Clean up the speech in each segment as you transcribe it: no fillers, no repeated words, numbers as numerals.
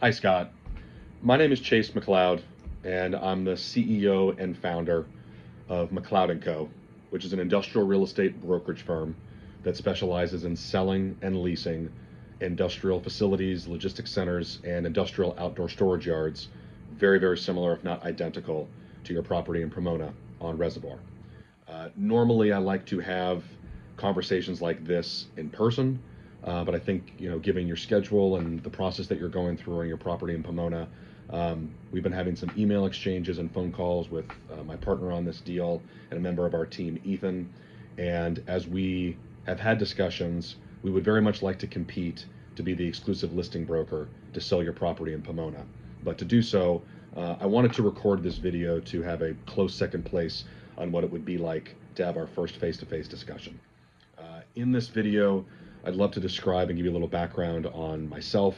Hi, Scott. My name is Chase MacLeod, and I'm the CEO and founder of MacLeod Co, which is an industrial real estate brokerage firm that specializes in selling and leasing industrial facilities, logistics centers, and industrial outdoor storage yards, very, very similar, if not identical, to your property in Pomona on Reservoir. Normally, I like to have conversations like this in person, but I think given your schedule and the process that you're going through on your property in Pomona, we've been having some email exchanges and phone calls with my partner on this deal and a member of our team, Ethan. And as we have had discussions, we would very much like to compete to be the exclusive listing broker to sell your property in Pomona. But to do so, I wanted to record this video to have a close second place on what it would be like to have our first face-to-face discussion. In this video, I'd love to describe and give you a little background on myself,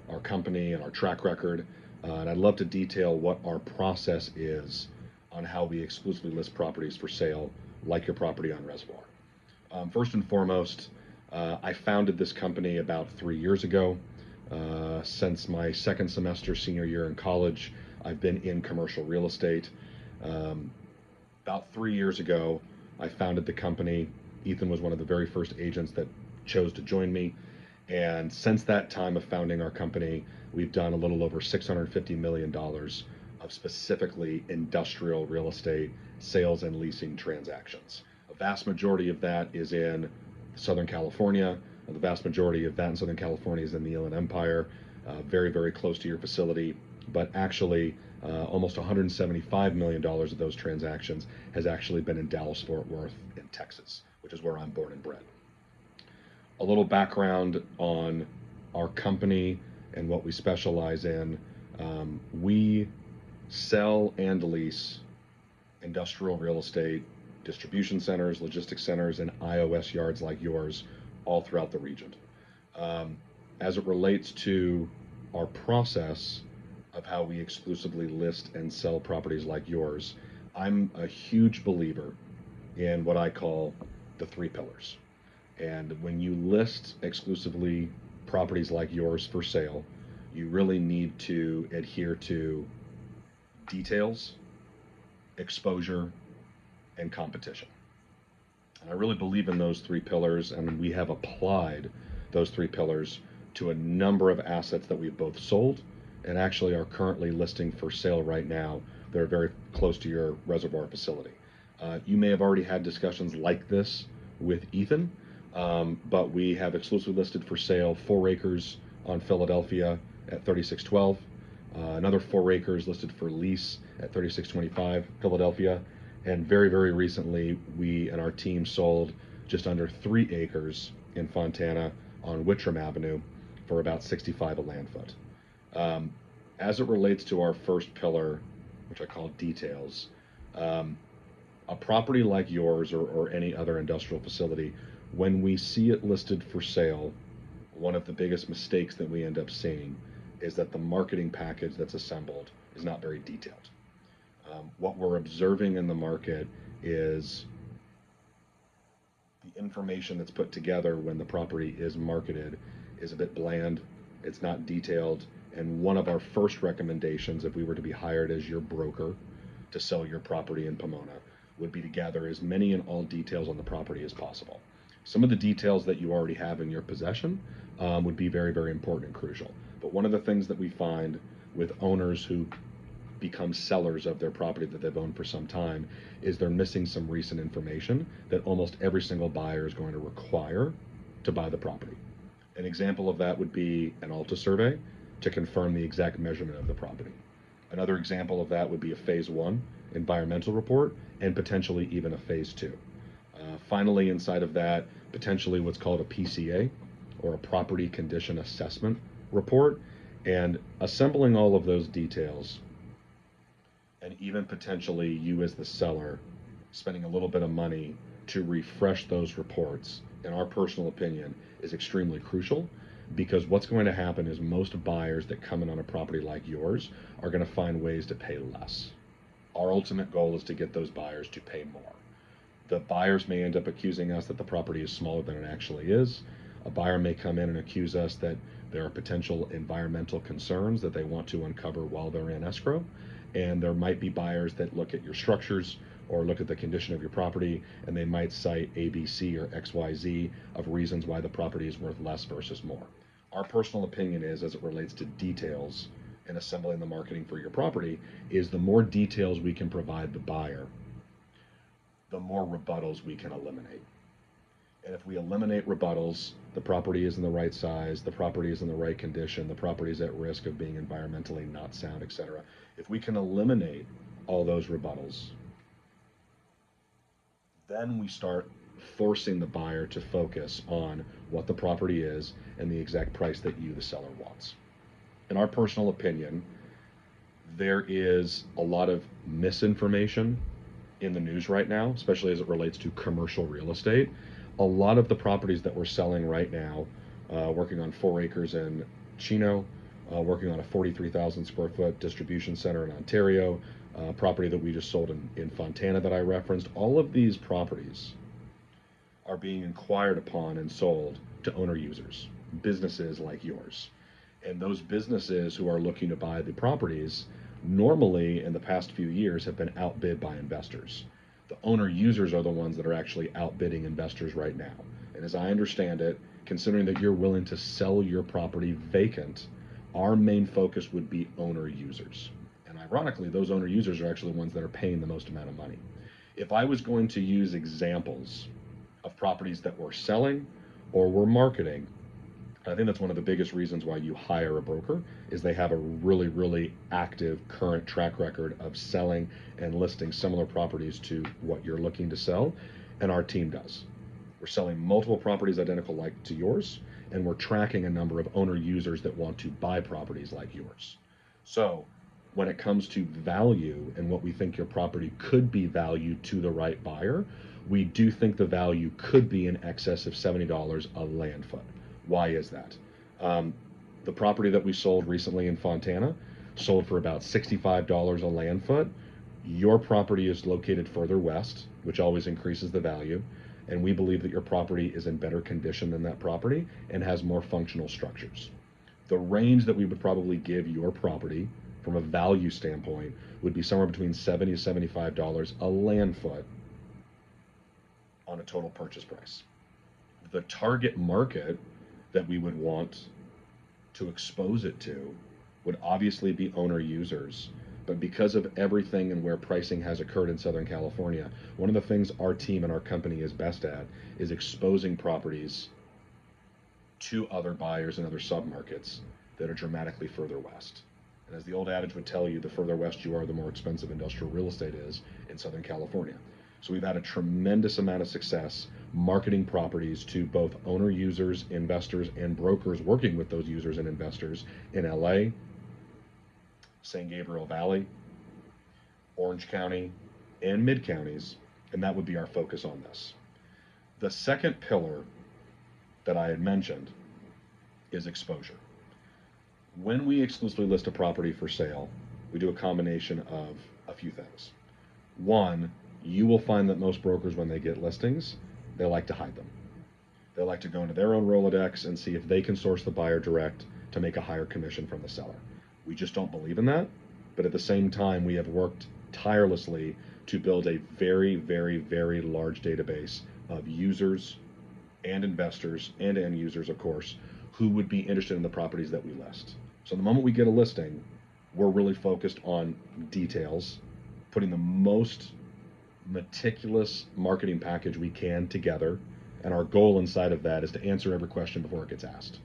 our company, and our track record. And I'd love to detail what our process is on how we exclusively list properties for sale, like your property on Reservoir. First and foremost, I founded this company about 3 years ago. Since my second semester senior year in college, I've been in commercial real estate. About 3 years ago, I founded the company. Ethan was one of the very first agents that chose to join me. And since that time of founding our company, we've done a little over $650 million of specifically industrial real estate sales and leasing transactions. A vast majority of that is in Southern California. The vast majority of that in Southern California is in the Inland Empire, very, very close to your facility. But actually, almost $175 million of those transactions has actually been in Dallas-Fort Worth in Texas, which is where I'm born and bred. A little background on our company and what we specialize in. We sell and lease industrial real estate, distribution centers, logistics centers, and IOS yards like yours all throughout the region. As it relates to our process of how we exclusively list and sell properties like yours, I'm a huge believer in what I call the three pillars. And when you list exclusively properties like yours for sale, you really need to adhere to details, exposure, and competition. And I really believe in those three pillars, and we have applied those three pillars to a number of assets that we've both sold and actually are currently listing for sale right now. They're very close to your Reservoir facility. You may have already had discussions like this with Ethan, but we have exclusively listed for sale 4 acres on Philadelphia at 3612, another 4 acres listed for lease at 3625 Philadelphia, and very, very recently, we and our team sold just under 3 acres in Fontana on Whitram Avenue for about 65 a land foot. As it relates to our first pillar, which I call details, a property like yours or any other industrial facility, when we see it listed for sale, one of the biggest mistakes that we end up seeing is that the marketing package that's assembled is not very detailed. What we're observing in the market is the information that's put together when the property is marketed is a bit bland, it's not detailed, and one of our first recommendations, if we were to be hired as your broker to sell your property in Pomona, would be to gather as many and all details on the property as possible. Some of the details that you already have in your possession would be very, very important and crucial. But one of the things that we find with owners who become sellers of their property that they've owned for some time is they're missing some recent information that almost every single buyer is going to require to buy the property. An example of that would be an Alta survey to confirm the exact measurement of the property. Another example of that would be a phase 1 environmental report and potentially even a phase 2. Finally, inside of that, potentially what's called a PCA or a property condition assessment report, and assembling all of those details, and even potentially you as the seller spending a little bit of money to refresh those reports, in our personal opinion, is extremely crucial, because what's going to happen is most buyers that come in on a property like yours are going to find ways to pay less. Our ultimate goal is to get those buyers to pay more. The buyers may end up accusing us that the property is smaller than it actually is. A buyer may come in and accuse us that there are potential environmental concerns that they want to uncover while they're in escrow. And there might be buyers that look at your structures or look at the condition of your property, and they might cite A, B, C, or X, Y, Z of reasons why the property is worth less versus more. Our personal opinion is, as it relates to details in assembling the marketing for your property, is the more details we can provide the buyer, the more rebuttals we can eliminate. And if we eliminate rebuttals, the property is in the right size, the property is in the right condition, the property is at risk of being environmentally not sound, etc. If we can eliminate all those rebuttals, then we start forcing the buyer to focus on what the property is and the exact price that you, the seller, wants. In our personal opinion, there is a lot of misinformation in the news right now, especially as it relates to commercial real estate. A lot of the properties that we're selling right now, working on 4 acres in Chino, working on a 43,000 square foot distribution center in Ontario, property that we just sold in Fontana that I referenced, all of these properties are being inquired upon and sold to owner users, businesses like yours. And those businesses who are looking to buy the properties normally in the past few years have been outbid by investors. The owner users are the ones that are actually outbidding investors right now. And as I understand it, considering that you're willing to sell your property vacant, our main focus would be owner users. And ironically, those owner users are actually the ones that are paying the most amount of money. If I was going to use examples of properties that we're selling or we're marketing, I think that's one of the biggest reasons why you hire a broker, is they have a really, really active current track record of selling and listing similar properties to what you're looking to sell, and our team does. We're selling multiple properties identical like to yours, and we're tracking a number of owner users that want to buy properties like yours. So when it comes to value and what we think your property could be valued to the right buyer, we do think the value could be in excess of $70 a land foot. Why is that? The property that we sold recently in Fontana sold for about $65 a land foot. Your property is located further west, which always increases the value. And we believe that your property is in better condition than that property and has more functional structures. The range that we would probably give your property from a value standpoint would be somewhere between $70 to $75 a land foot on a total purchase price. The target market that we would want to expose it to would obviously be owner users. But because of everything and where pricing has occurred in Southern California, one of the things our team and our company is best at is exposing properties to other buyers in other submarkets that are dramatically further west. And as the old adage would tell you, the further west you are, the more expensive industrial real estate is in Southern California. So we've had a tremendous amount of success marketing properties to both owner users, investors, and brokers working with those users and investors in LA, San Gabriel Valley, Orange County, and mid counties, and that would be our focus on this. The second pillar that I had mentioned is exposure. When we exclusively list a property for sale, we do a combination of a few things. One, you will find that most brokers, when they get listings, they like to hide them. They like to go into their own Rolodex and see if they can source the buyer direct to make a higher commission from the seller. We just don't believe in that, but at the same time, we have worked tirelessly to build a very, very, very large database of users and investors and end users, of course, who would be interested in the properties that we list. So the moment we get a listing, we're really focused on details, putting the most meticulous marketing package we can together, and our goal inside of that is to answer every question before it gets asked.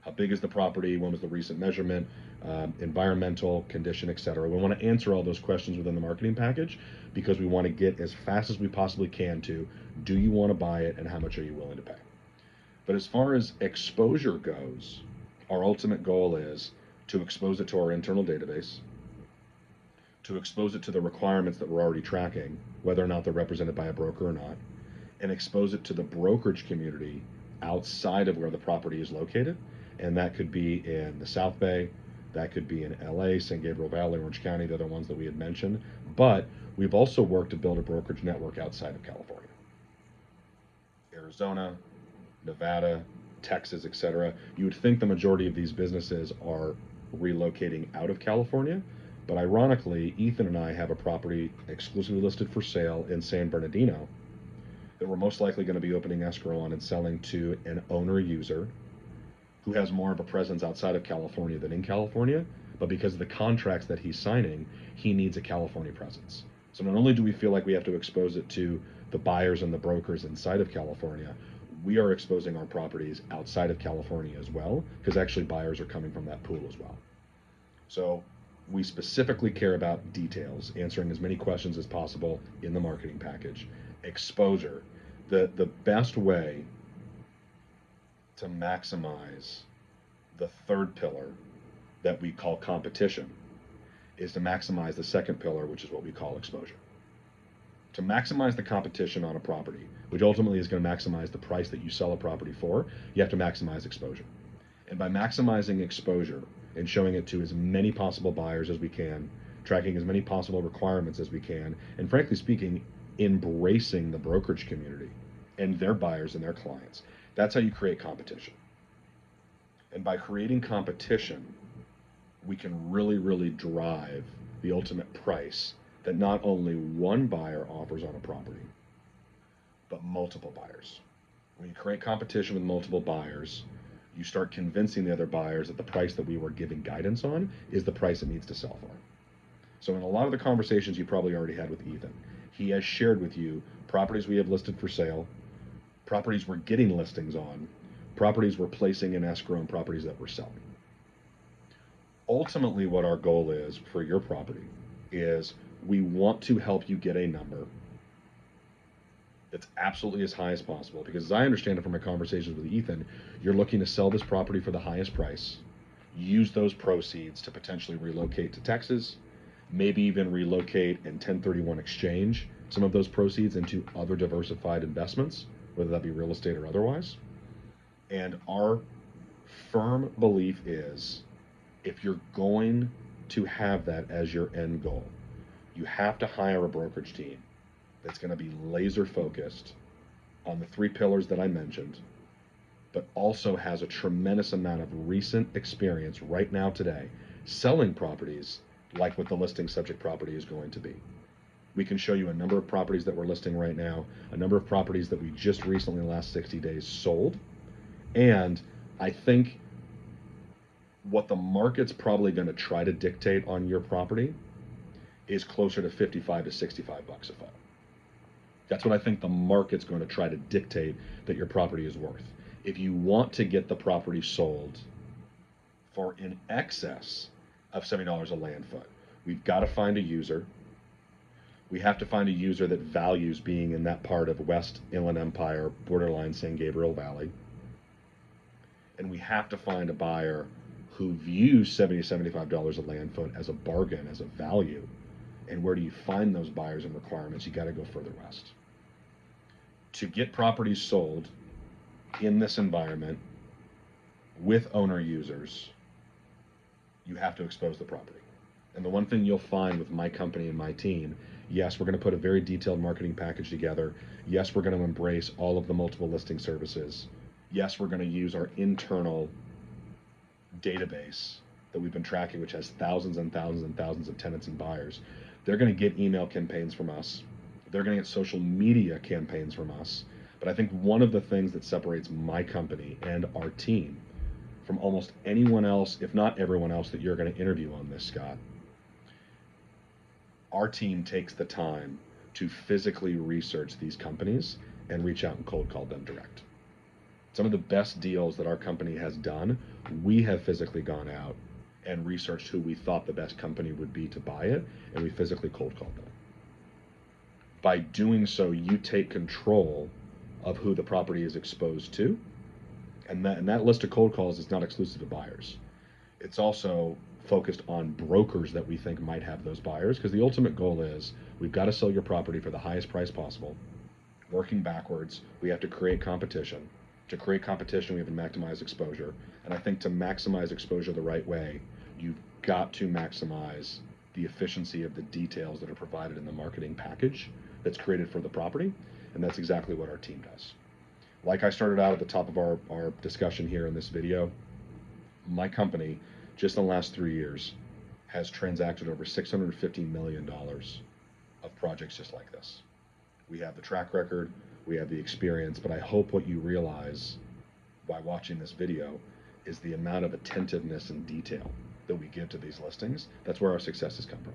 How big is the property? When was the recent measurement? Environmental condition, etc. We want to answer all those questions within the marketing package because we want to get as fast as we possibly can to, do you want to buy it and how much are you willing to pay? But as far as exposure goes, our ultimate goal is to expose it to our internal database, to expose it to the requirements that we're already tracking, whether or not they're represented by a broker or not, and expose it to the brokerage community outside of where the property is located. And that could be in the South Bay, that could be in LA, San Gabriel Valley, Orange County, the other ones that we had mentioned. But we've also worked to build a brokerage network outside of California. Arizona, Nevada, Texas, etc., you would think the majority of these businesses are relocating out of California. But ironically, Ethan and I have a property exclusively listed for sale in San Bernardino that we're most likely going to be opening escrow on and selling to an owner user who has more of a presence outside of California than in California. But because of the contracts that he's signing, he needs a California presence. So not only do we feel like we have to expose it to the buyers and the brokers inside of California, we are exposing our properties outside of California as well, because actually buyers are coming from that pool as well. So we specifically care about details, answering as many questions as possible in the marketing package. Exposure. The best way to maximize the third pillar that we call competition is to maximize the second pillar, which is what we call exposure. To maximize the competition on a property, which ultimately is going to maximize the price that you sell a property for, you have to maximize exposure. And by maximizing exposure and showing it to as many possible buyers as we can, tracking as many possible requirements as we can, and frankly speaking, embracing the brokerage community and their buyers and their clients, that's how you create competition. And by creating competition, we can really, really drive the ultimate price that not only one buyer offers on a property, but multiple buyers. When you create competition with multiple buyers, you start convincing the other buyers that the price that we were giving guidance on is the price it needs to sell for. So in a lot of the conversations you probably already had with Ethan, he has shared with you properties we have listed for sale, properties we're getting listings on, properties we're placing in escrow, and properties that we're selling. Ultimately, what our goal is for your property is we want to help you get a number that's absolutely as high as possible. Because as I understand it from my conversations with Ethan, you're looking to sell this property for the highest price, use those proceeds to potentially relocate to Texas, maybe even relocate and 1031 exchange some of those proceeds into other diversified investments, whether that be real estate or otherwise. And our firm belief is, if you're going to have that as your end goal, you have to hire a brokerage team that's going to be laser focused on the three pillars that I mentioned, but also has a tremendous amount of recent experience right now today selling properties like what the listing subject property is going to be. We can show you a number of properties that we're listing right now, a number of properties that we just recently in the last 60 days sold. And I think what the market's probably going to try to dictate on your property is closer to 55 to 65 bucks a foot. That's what I think the market's going to try to dictate that your property is worth. If you want to get the property sold for in excess of $70 a land foot, we've got to find a user. We have to find a user that values being in that part of West Inland Empire, borderline San Gabriel Valley. And we have to find a buyer who views $70 to $75 a land foot as a bargain, as a value. And where do you find those buyers and requirements? You got to go further west. To get properties sold in this environment with owner users, you have to expose the property. And the one thing you'll find with my company and my team, yes, we're going to put a very detailed marketing package together. Yes, we're going to embrace all of the multiple listing services. Yes, we're going to use our internal database that we've been tracking, which has thousands and thousands and thousands of tenants and buyers. They're going to get email campaigns from us. They're going to get social media campaigns from us. But I think one of the things that separates my company and our team from almost anyone else, if not everyone else that you're going to interview on this, Scott, our team takes the time to physically research these companies and reach out and cold call them direct. Some of the best deals that our company has done, we have physically gone out and researched who we thought the best company would be to buy it, and we physically cold called them. By doing so, you take control of who the property is exposed to, and that list of cold calls is not exclusive to buyers. It's also focused on brokers that we think might have those buyers, because the ultimate goal is we've got to sell your property for the highest price possible. Working backwards, we have to create competition. To create competition, we have to maximize exposure. And I think to maximize exposure the right way, you've got to maximize the efficiency of the details that are provided in the marketing package that's created for the property. And that's exactly what our team does. Like I started out at the top of our discussion here in this video, my company, just in the last 3 years, has transacted over $650 million of projects just like this. We have the track record, we have the experience, but I hope what you realize by watching this video is the amount of attentiveness and detail that we give to these listings. That's where our success has come from.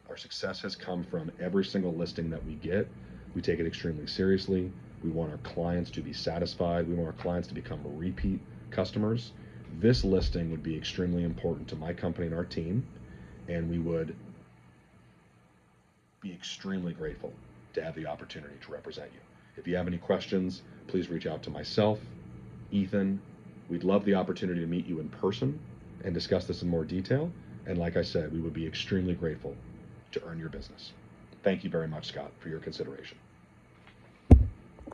Our success has come from every single listing that we get. We take it extremely seriously. We want our clients to be satisfied. We want our clients to become repeat customers. This listing would be extremely important to my company and our team, and we would be extremely grateful to have the opportunity to represent you. If you have any questions, please reach out to myself, Ethan. We'd love the opportunity to meet you in person and discuss this in more detail. And like I said, we would be extremely grateful to earn your business. Thank you very much, Scott, for your consideration.